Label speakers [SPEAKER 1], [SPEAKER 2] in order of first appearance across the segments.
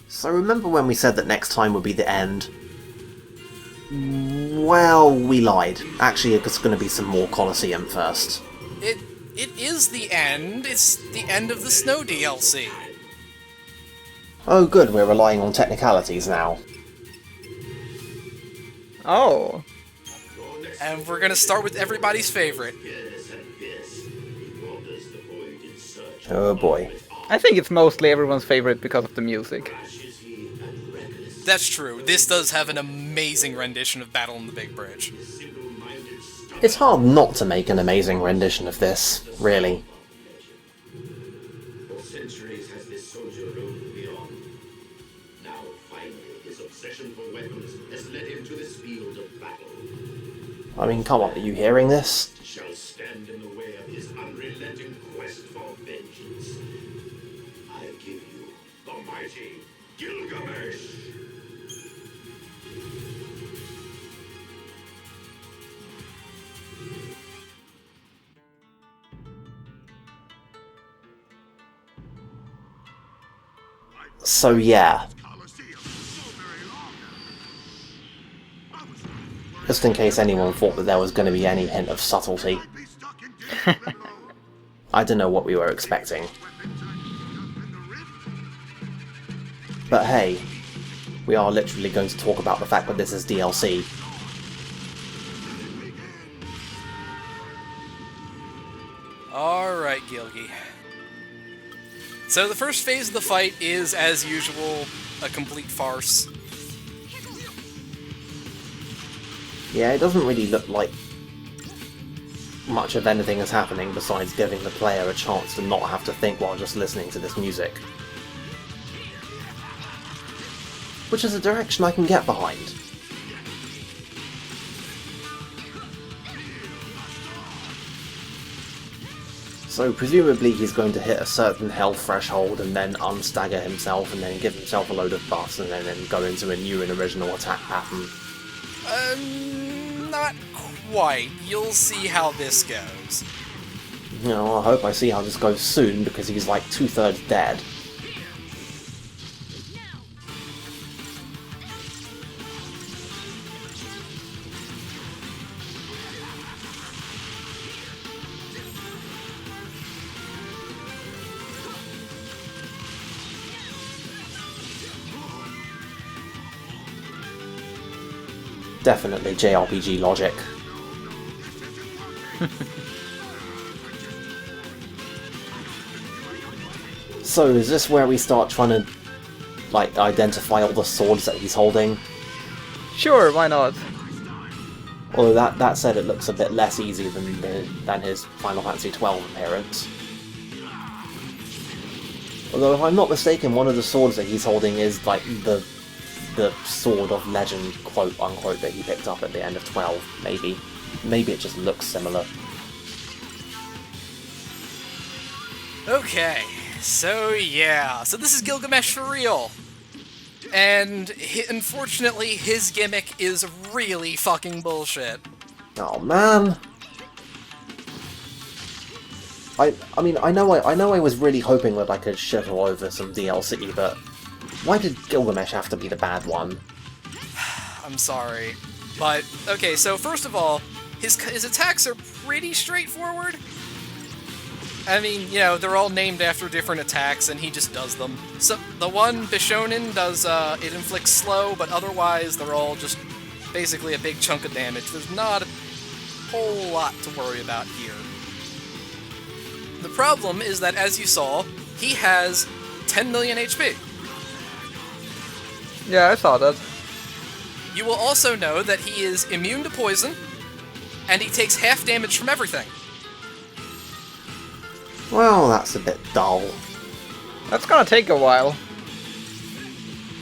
[SPEAKER 1] So remember when we said that next time would be the end? Well, we lied. Actually, it's going to be some more Colosseum first.
[SPEAKER 2] It is the end. It's the end of the Snow DLC.
[SPEAKER 1] Oh good, we're relying on technicalities now.
[SPEAKER 3] Oh.
[SPEAKER 2] And we're gonna start with everybody's favorite.
[SPEAKER 1] Oh boy.
[SPEAKER 3] I think it's mostly everyone's favorite because of the music.
[SPEAKER 2] That's true. This does have an amazing rendition of Battle on the Big Bridge.
[SPEAKER 1] It's hard not to make an amazing rendition of this, really.
[SPEAKER 4] For centuries has this soldier roamed beyond. Now, finally, his obsession for weapons has led him to this field of battle.
[SPEAKER 1] I mean, come on, are you hearing this?
[SPEAKER 4] Shall stand in the way of his unrelenting quest for vengeance. I give you the mighty Gilgamesh!
[SPEAKER 1] So yeah. Just in case anyone thought that there was going to be any hint of subtlety. I don't know what we were expecting. But hey, we are literally going to talk about the fact that this is DLC.
[SPEAKER 2] Alright, Gilgy. So the first phase of the fight is, as usual, a complete farce.
[SPEAKER 1] Yeah, it doesn't really look like much of anything is happening besides giving the player a chance to not have to think while just listening to this music. Which is a direction I can get behind. So presumably he's going to hit a certain health threshold and then unstagger himself and then give himself a load of buffs and then go into a new and original attack pattern.
[SPEAKER 2] Not quite. You'll see how this goes.
[SPEAKER 1] You know, I hope I see how this goes soon because he's like 2/3 dead. Definitely JRPG logic. So, is this where we start trying to, like, identify all the swords that he's holding?
[SPEAKER 3] Sure, why not?
[SPEAKER 1] Although that said, it looks a bit less easy than his Final Fantasy XII appearance. Although, if I'm not mistaken, one of the swords that he's holding is, like, the sword of legend, quote-unquote, that he picked up at the end of 12, maybe. Maybe it just looks similar.
[SPEAKER 2] Okay, so yeah. So this is Gilgamesh for real. And unfortunately, his gimmick is really fucking bullshit.
[SPEAKER 1] Oh man. I mean, I know I was really hoping that I could shivel over some DLC, but why did Gilgamesh have to be the bad one?
[SPEAKER 2] I'm sorry. But, okay, so first of all, his attacks are pretty straightforward. I mean, you know, they're all named after different attacks, and he just does them. So, the one, Bishonen, does, it inflicts slow, but otherwise they're all just basically a big chunk of damage. There's not a whole lot to worry about here. The problem is that, as you saw, he has 10 million HP.
[SPEAKER 3] Yeah, I saw that.
[SPEAKER 2] You will also know that he is immune to poison, and he takes half damage from everything.
[SPEAKER 1] Well, that's a bit dull.
[SPEAKER 3] That's gonna take a while.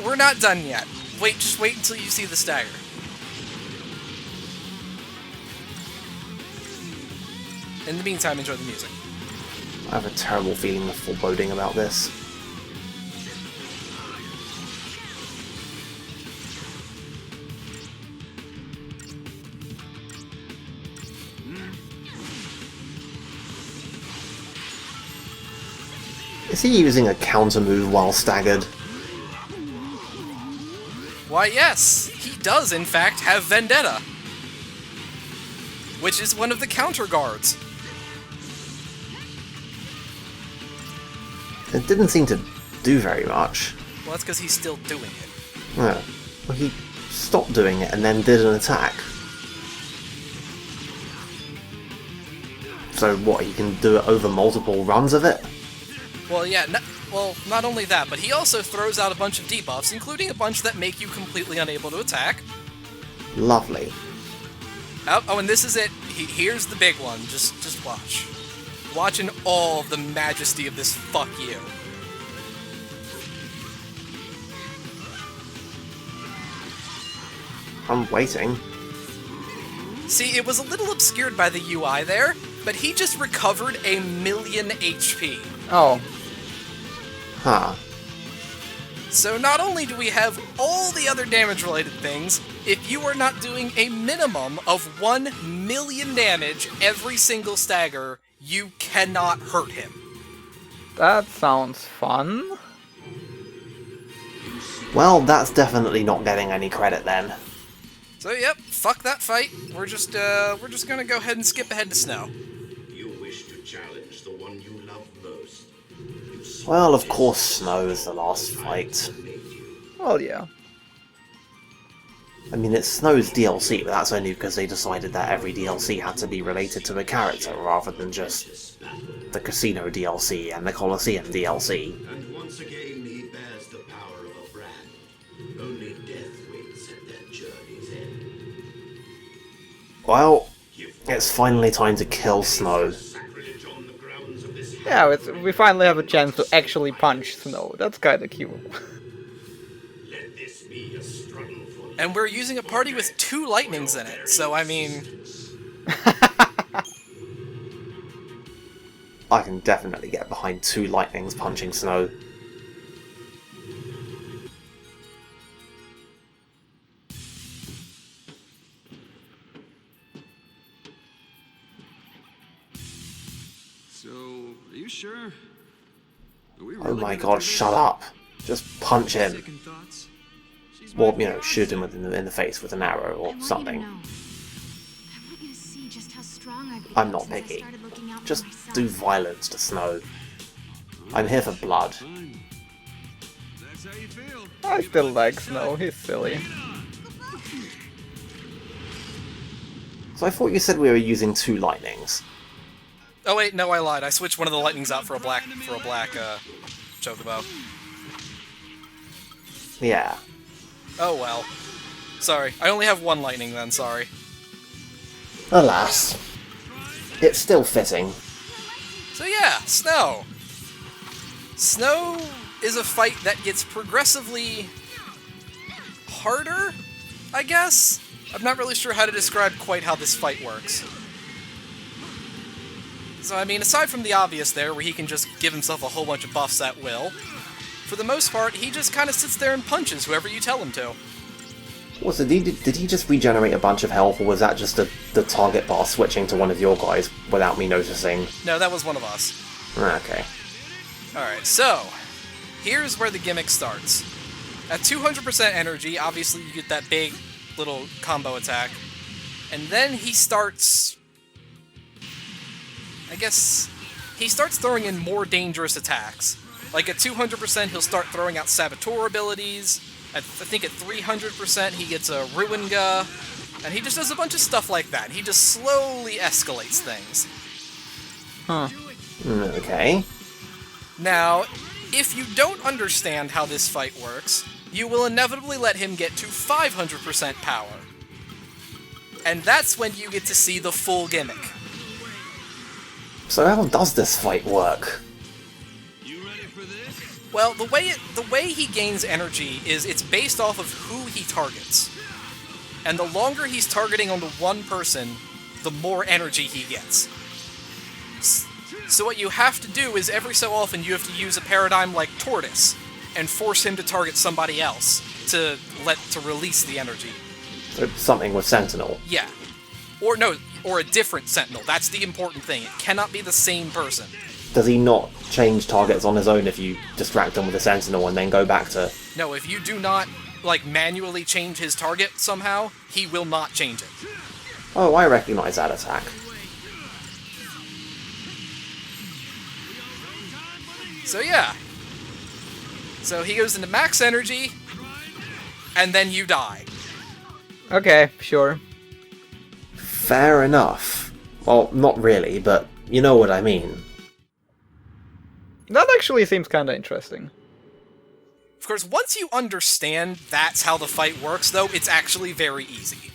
[SPEAKER 2] We're not done yet. Just wait until you see the stagger. In the meantime, enjoy the music.
[SPEAKER 1] I have a terrible feeling of foreboding about this. Is he using a counter move while staggered?
[SPEAKER 2] Why, yes, he does in fact have Vendetta, which is one of the counter guards.
[SPEAKER 1] It didn't seem to do very much.
[SPEAKER 2] Well, that's because he's still doing it.
[SPEAKER 1] Yeah. Well, he stopped doing it and then did an attack. So what, he can do it over multiple runs of it?
[SPEAKER 2] Well, yeah, not only that, but he also throws out a bunch of debuffs, including a bunch that make you completely unable to attack.
[SPEAKER 1] Lovely.
[SPEAKER 2] Oh, and this is it. Here's the big one. Just watch. Watch in all of the majesty of this fuck you.
[SPEAKER 1] I'm waiting.
[SPEAKER 2] See, it was a little obscured by the UI there, but he just recovered 1,000,000 HP.
[SPEAKER 3] Oh,
[SPEAKER 1] Huh.
[SPEAKER 2] So not only do we have all the other damage-related things, if you are not doing a minimum of 1,000,000 damage every single stagger, you cannot hurt him.
[SPEAKER 3] that sounds fun.
[SPEAKER 1] Well, that's definitely not getting any credit then.
[SPEAKER 2] So yep, fuck that fight. We're just gonna go ahead and skip ahead to Snow.
[SPEAKER 4] You wish to challenge the one you love most.
[SPEAKER 1] Well, of course Snow is the last fight.
[SPEAKER 3] Well, yeah.
[SPEAKER 1] I mean, it's Snow's DLC, but that's only because they decided that every DLC had to be related to a character, rather than just the Casino DLC and the Colosseum DLC.
[SPEAKER 4] And once again he bears the power of a brand. Only death waits at that journey's end.
[SPEAKER 1] Well, it's finally time to kill Snow.
[SPEAKER 4] Sacrilege on the grounds of this
[SPEAKER 3] Yeah, we finally have a chance to actually punch Snow. That's kinda cute.
[SPEAKER 4] Let this be a struggle for
[SPEAKER 2] And we're using a party with 2 lightnings in it, so I mean...
[SPEAKER 1] I can definitely get behind 2 lightnings punching Snow.
[SPEAKER 5] So, are you sure? Are we
[SPEAKER 1] Oh
[SPEAKER 5] really
[SPEAKER 1] my
[SPEAKER 5] gonna
[SPEAKER 1] god,
[SPEAKER 5] do
[SPEAKER 1] shut
[SPEAKER 5] this?
[SPEAKER 1] up! Just punch him.
[SPEAKER 5] Second thoughts? She's
[SPEAKER 1] Or,
[SPEAKER 5] my
[SPEAKER 1] you know, shoot him in the face with an arrow or something.
[SPEAKER 6] I want you to see just how strong I've
[SPEAKER 1] I'm
[SPEAKER 6] become
[SPEAKER 1] not
[SPEAKER 6] since I
[SPEAKER 1] picky.
[SPEAKER 6] started looking out for
[SPEAKER 1] Just
[SPEAKER 6] myself.
[SPEAKER 1] do violence to Snow. I'm here for blood.
[SPEAKER 5] Fine. That's how you feel.
[SPEAKER 3] I still like Snow, he's silly.
[SPEAKER 1] So I thought you said we were using 2 lightnings.
[SPEAKER 2] Oh wait, no, I lied. I switched one of the lightnings out for a black chocobo.
[SPEAKER 1] Yeah.
[SPEAKER 2] Oh well. Sorry, I only have 1 lightning then, sorry.
[SPEAKER 1] Alas. It's still fitting.
[SPEAKER 2] So yeah, Snow. Snow is a fight that gets progressively harder, I guess? I'm not really sure how to describe quite how this fight works. So, I mean, aside from the obvious there, where he can just give himself a whole bunch of buffs at will, for the most part, he just kind of sits there and punches whoever you tell him to.
[SPEAKER 1] Was it, did he just regenerate a bunch of health, or was that just the target bar switching to one of your guys without me noticing?
[SPEAKER 2] No, that was one of us.
[SPEAKER 1] Okay.
[SPEAKER 2] Alright, so, here's where the gimmick starts. At 200% energy, obviously you get that big little combo attack, and then he starts... I guess... he starts throwing in more dangerous attacks. Like at 200% he'll start throwing out Saboteur abilities, I think at 300% he gets a Ruinga, and he just does a bunch of stuff like that. He just slowly escalates things.
[SPEAKER 3] Huh.
[SPEAKER 1] Okay.
[SPEAKER 2] Now, if you don't understand how this fight works, you will inevitably let him get to 500% power. And that's when you get to see the full gimmick.
[SPEAKER 1] So how does this fight work?
[SPEAKER 5] You ready for this?
[SPEAKER 2] Well, the way he gains energy is it's based off of who he targets. And the longer he's targeting onto one person, the more energy he gets. So what you have to do is every so often you have to use a paradigm like Tortoise and force him to target somebody else to release the energy.
[SPEAKER 1] So something with Sentinel.
[SPEAKER 2] Yeah. Or no, or a different Sentinel. That's the important thing. It cannot be the same person.
[SPEAKER 1] Does he not change targets on his own if you distract him with a Sentinel and then go back to...
[SPEAKER 2] No, if you do not like, manually change his target somehow, he will not change it.
[SPEAKER 1] Oh, I recognize that attack.
[SPEAKER 2] So yeah. So he goes into max energy, and then you die.
[SPEAKER 3] Okay, sure.
[SPEAKER 1] Fair enough. Well, not really, but you know what I mean.
[SPEAKER 3] That actually seems kind of interesting.
[SPEAKER 2] Of course, once you understand that's how the fight works, though, it's actually very easy.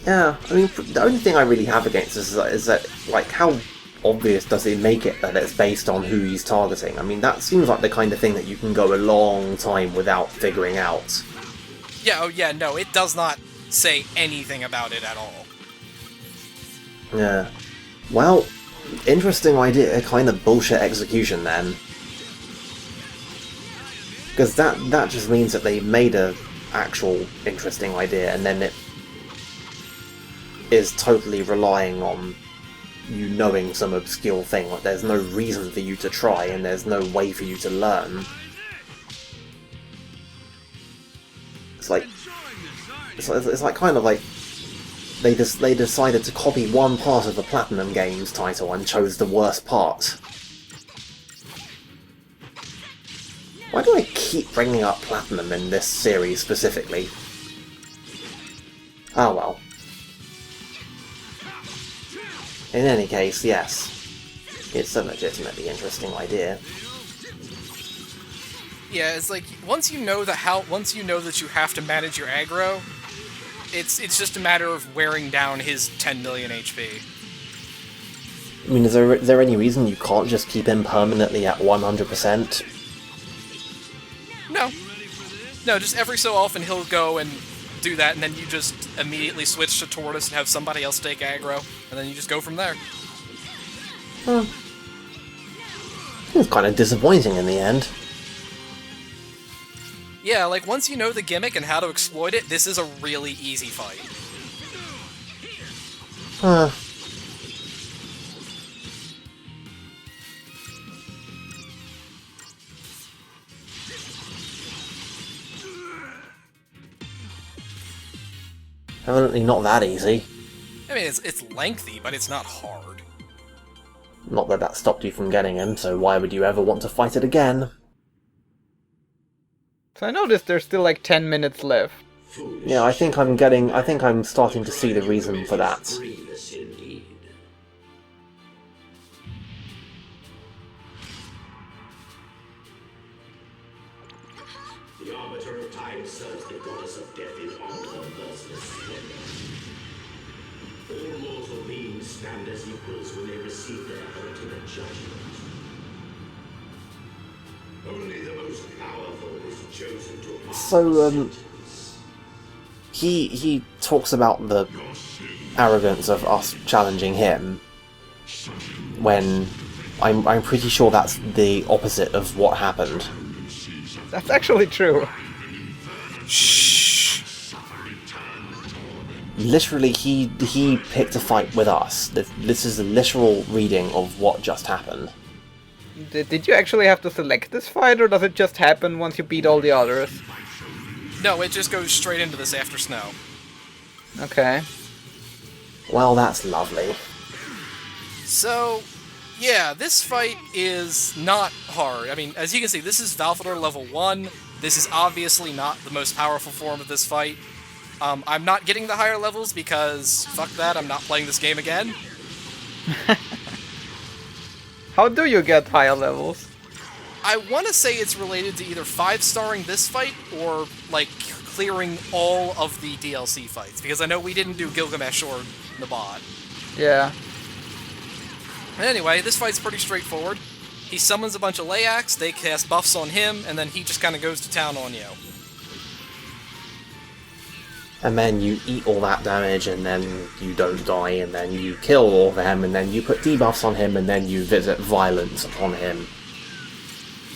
[SPEAKER 1] Yeah, I mean, the only thing I really have against this is that, like, how obvious does it make it that it's based on who he's targeting? I mean, that seems like the kind of thing that you can go a long time without figuring out.
[SPEAKER 2] Yeah, oh yeah, no, it does not say anything about it at all.
[SPEAKER 1] Yeah. Well, interesting idea, kind of bullshit execution then. Because that just means that they made a actual interesting idea, and then it is totally relying on you knowing some obscure thing. Like, there's no reason for you to try, and there's no way for you to learn. It's like kind of like they decided to copy one part of the Platinum Games title and chose the worst part. Why do I keep bringing up Platinum in this series specifically? Oh well. In any case, yes. It's a legitimately interesting idea.
[SPEAKER 2] Yeah, it's like, once you know that you have to manage your aggro, it's just a matter of wearing down his 10 million HP.
[SPEAKER 1] I mean, is there any reason you can't just keep him permanently at 100%?
[SPEAKER 2] No. No, just every so often he'll go and do that, and then you just immediately switch to Tortoise and have somebody else take aggro, and then you just go from there.
[SPEAKER 1] Huh. It's kind of disappointing in the end.
[SPEAKER 2] Yeah, like, once you know the gimmick and how to exploit it, this is a really easy fight.
[SPEAKER 1] Huh. Evidently not that easy.
[SPEAKER 2] I mean, it's lengthy, but it's not hard.
[SPEAKER 1] Not that that stopped you from getting him, so why would you ever want to fight it again?
[SPEAKER 3] So I noticed there's still like 10 minutes left.
[SPEAKER 1] Yeah, I think I'm starting to see the reason for that.
[SPEAKER 4] Grievous indeed. The Arbiter of Time serves the goddess of death in all her merciless splendor. All mortal beings stand as equals when they receive their ultimate judgment. Only the most powerful is chosen to mark
[SPEAKER 1] So,
[SPEAKER 4] the sentence.
[SPEAKER 1] He talks about the arrogance of us challenging him, when I'm pretty sure that's the opposite of what happened.
[SPEAKER 3] That's actually true.
[SPEAKER 2] Shh.
[SPEAKER 1] Literally, he picked a fight with us. This is a literal reading of what just happened.
[SPEAKER 3] Did you actually have to select this fight, or does it just happen once you beat all the others?
[SPEAKER 2] No, it just goes straight into this after snow.
[SPEAKER 3] Okay.
[SPEAKER 1] Well, that's lovely.
[SPEAKER 2] So, yeah, this fight is not hard. I mean, as you can see, this is Valfador level 1. This is obviously not the most powerful form of this fight. I'm not getting the higher levels because, fuck that, I'm not playing this game again.
[SPEAKER 3] How do you get higher levels?
[SPEAKER 2] I want to say it's related to either 5-starring this fight or, like, clearing all of the DLC fights. Because I know we didn't do Gilgamesh or Nabad.
[SPEAKER 3] Yeah.
[SPEAKER 2] Anyway, this fight's pretty straightforward. He summons a bunch of Layaks, they cast buffs on him, and then he just kind of goes to town on you.
[SPEAKER 1] And then you eat all that damage, and then you don't die, and then you kill all of them, and then you put debuffs on him, and then you visit violence upon him.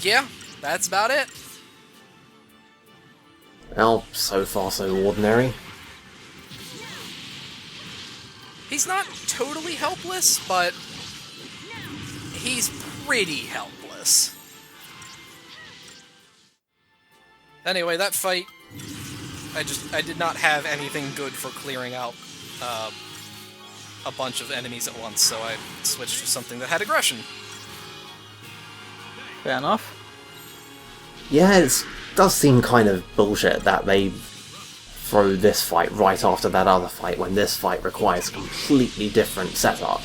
[SPEAKER 2] Yeah, that's about it.
[SPEAKER 1] Well, so far so ordinary.
[SPEAKER 2] He's not totally helpless, but he's pretty helpless. Anyway, that fight I did not have anything good for clearing out a bunch of enemies at once, so I switched to something that had aggression.
[SPEAKER 3] Fair enough.
[SPEAKER 1] Yeah, it does seem kind of bullshit that they throw this fight right after that other fight when this fight requires a completely different setup.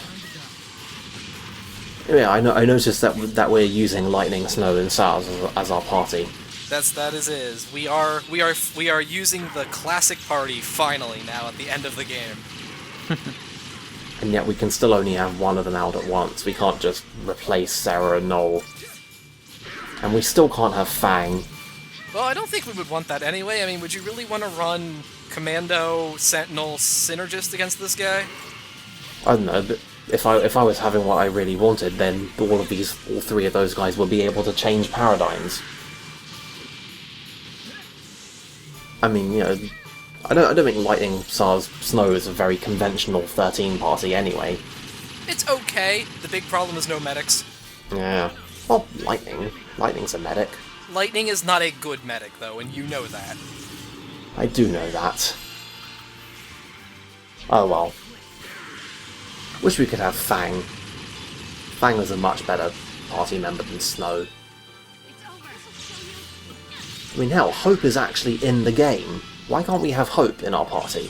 [SPEAKER 1] Yeah, I noticed that we're using Lightning, Snow, and SARS as our party.
[SPEAKER 2] That is. We are using the classic party finally now at the end of the game.
[SPEAKER 1] And yet we can still only have one of them out at once. We can't just replace Sarah and Noel. And we still can't have Fang.
[SPEAKER 2] Well, I don't think we would want that anyway. I mean, would you really want to run Commando, Sentinel, Synergist against this guy?
[SPEAKER 1] I don't know, but if I was having what I really wanted, then all three of those guys would be able to change paradigms. I mean, you know, I don't think Lightning, SARS, Snow is a very conventional 13 party anyway.
[SPEAKER 2] It's okay. The big problem is no medics.
[SPEAKER 1] Yeah. Well, Lightning's a medic.
[SPEAKER 2] Lightning is not a good medic, though, and you know that.
[SPEAKER 1] I do know that. Oh well. Wish we could have Fang. Fang is a much better party member than Snow. I mean, hell, Hope is actually in the game. Why can't we have Hope in our party?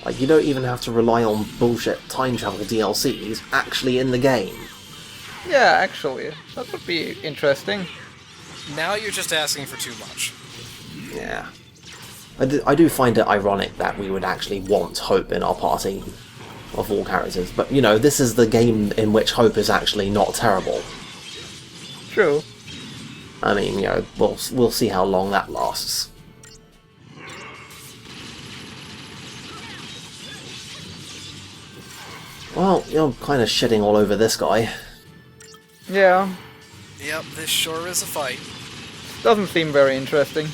[SPEAKER 1] Like, you don't even have to rely on bullshit time travel DLC. He's actually in the game.
[SPEAKER 3] Yeah, actually, that would be interesting.
[SPEAKER 2] Now you're just asking for too much.
[SPEAKER 1] Yeah. I do find it ironic that we would actually want Hope in our party, of all characters. But, you know, this is the game in which Hope is actually not terrible.
[SPEAKER 3] True.
[SPEAKER 1] I mean, you know, we'll see how long that lasts. Well, you're kind of shitting all over this guy.
[SPEAKER 3] Yeah,
[SPEAKER 2] Yep, this sure is a fight.
[SPEAKER 3] doesn't seem very interesting.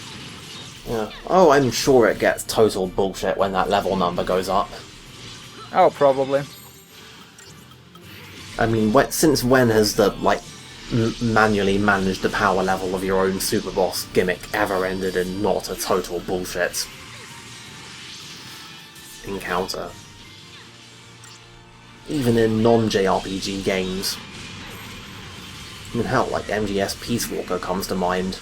[SPEAKER 1] Yeah. Oh, I'm sure it gets total bullshit when that level number goes up.
[SPEAKER 3] Oh, probably.
[SPEAKER 1] I mean, since when has the, like, manually manage the power level of your own super boss gimmick ever ended in not a total bullshit encounter? Even in non-JRPG games. I mean, hell, like MGS Peace Walker comes to mind.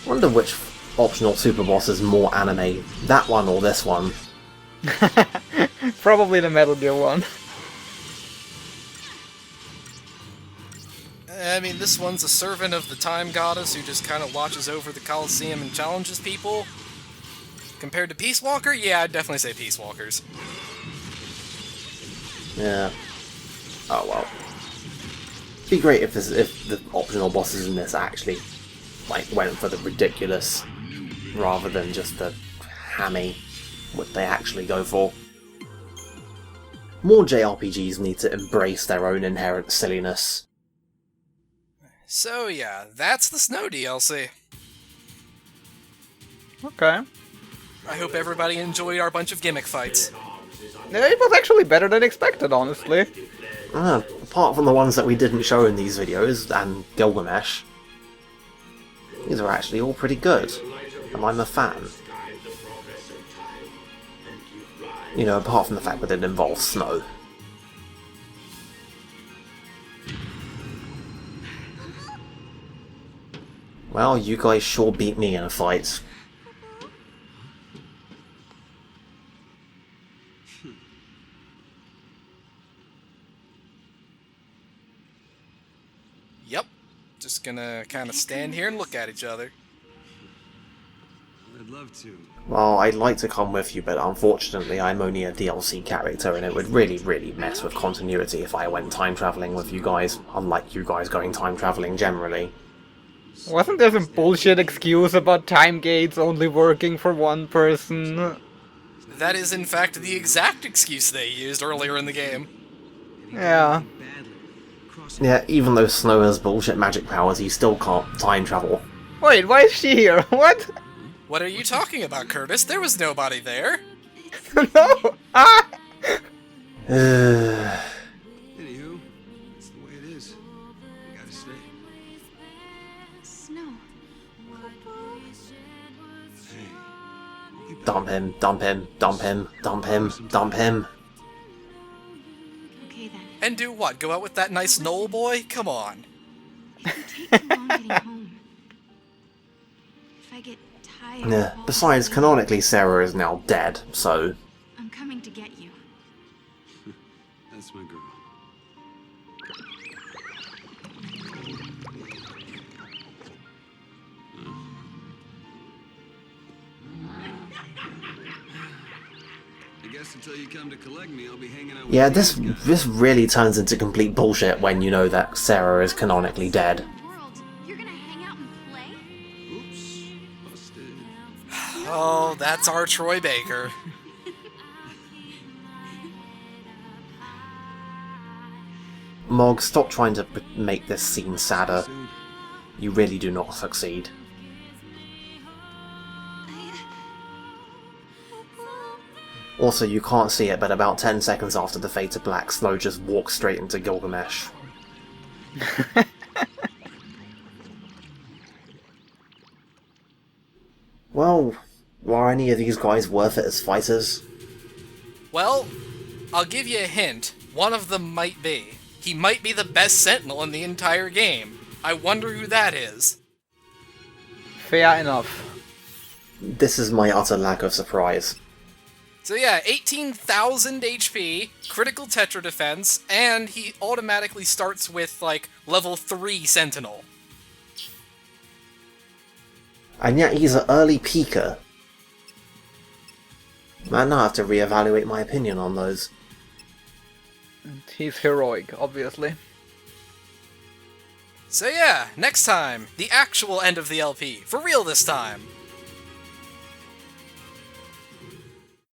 [SPEAKER 1] Wonder which optional super boss is more anime, that one or this one?
[SPEAKER 3] Probably the Metal Gear one.
[SPEAKER 2] I mean, this one's a servant of the time goddess who just kind of watches over the Colosseum and challenges people. Compared to Peace Walker, yeah, I'd definitely say Peace Walkers.
[SPEAKER 1] Yeah. Oh well. It'd be great if the optional bosses in this actually, like, went for the ridiculous rather than just the hammy, what they actually go for. More JRPGs need to embrace their own inherent silliness.
[SPEAKER 2] So yeah, that's the Snow DLC.
[SPEAKER 3] Okay.
[SPEAKER 2] I hope everybody enjoyed our bunch of gimmick fights.
[SPEAKER 3] Yeah, it was actually better than expected, honestly.
[SPEAKER 1] Apart from the ones that we didn't show in these videos, and Gilgamesh, these are actually all pretty good, and I'm a fan. You know, apart from the fact that it involves snow. Well, you guys sure beat me in a fight.
[SPEAKER 2] Yep. Just gonna kind of stand here and look at each other.
[SPEAKER 5] I'd love to.
[SPEAKER 1] Well, I'd like to come with you, but unfortunately I'm only a DLC character, and it would really mess with continuity if I went time travelling with you guys, unlike you guys going time travelling generally.
[SPEAKER 3] Wasn't there some bullshit excuse about time gates only working for one person?
[SPEAKER 2] That is, in fact, the exact excuse they used earlier in the game.
[SPEAKER 3] Yeah.
[SPEAKER 1] Yeah, even though Snow has bullshit magic powers, he still can't time travel.
[SPEAKER 3] Wait, why is she here? What?
[SPEAKER 2] What are you talking about, Curtis? There was nobody there.
[SPEAKER 3] No! Ah!
[SPEAKER 5] Anywho, it's the way it is. I stay.
[SPEAKER 6] Snow.
[SPEAKER 5] Hey,
[SPEAKER 1] Dump him, dump him, dump him, dump him, dump him.
[SPEAKER 6] Okay then.
[SPEAKER 2] And do what? Go out with that nice Knoll boy? Come on.
[SPEAKER 6] If you take too long getting home. If I get tired.
[SPEAKER 1] Yeah.
[SPEAKER 6] of all
[SPEAKER 1] Besides,
[SPEAKER 6] the
[SPEAKER 1] canonically, Sarah is now dead, so...
[SPEAKER 6] I'm coming to get you.
[SPEAKER 5] that's my girl. I guess until you come to collect me, I'll be hanging out with
[SPEAKER 1] Yeah,
[SPEAKER 5] these
[SPEAKER 1] this
[SPEAKER 5] guys.
[SPEAKER 1] really turns into complete bullshit when you know that Sarah is canonically dead.
[SPEAKER 6] World, you're gonna hang out and play?
[SPEAKER 5] Oops. Busted.
[SPEAKER 2] Oh, that's our Troy Baker.
[SPEAKER 1] Mog, stop trying to make this scene sadder. You really do not succeed. Also, you can't see it, but about 10 seconds after the fade to black, Snow just walks straight into Gilgamesh. Well, are any of these guys worth it as fighters?
[SPEAKER 2] Well, I'll give you a hint. One of them might be. He might be the best Sentinel in the entire game. I wonder who that is.
[SPEAKER 3] Fair enough.
[SPEAKER 1] This is my utter lack of surprise.
[SPEAKER 2] So yeah, 18,000 HP, critical Tetra defense, and he automatically starts with, like, level 3 Sentinel.
[SPEAKER 1] And yet he's an early peaker. Man, I have to reevaluate my opinion on those.
[SPEAKER 3] He's heroic, obviously.
[SPEAKER 2] So yeah, next time, the actual end of the LP. For real this time.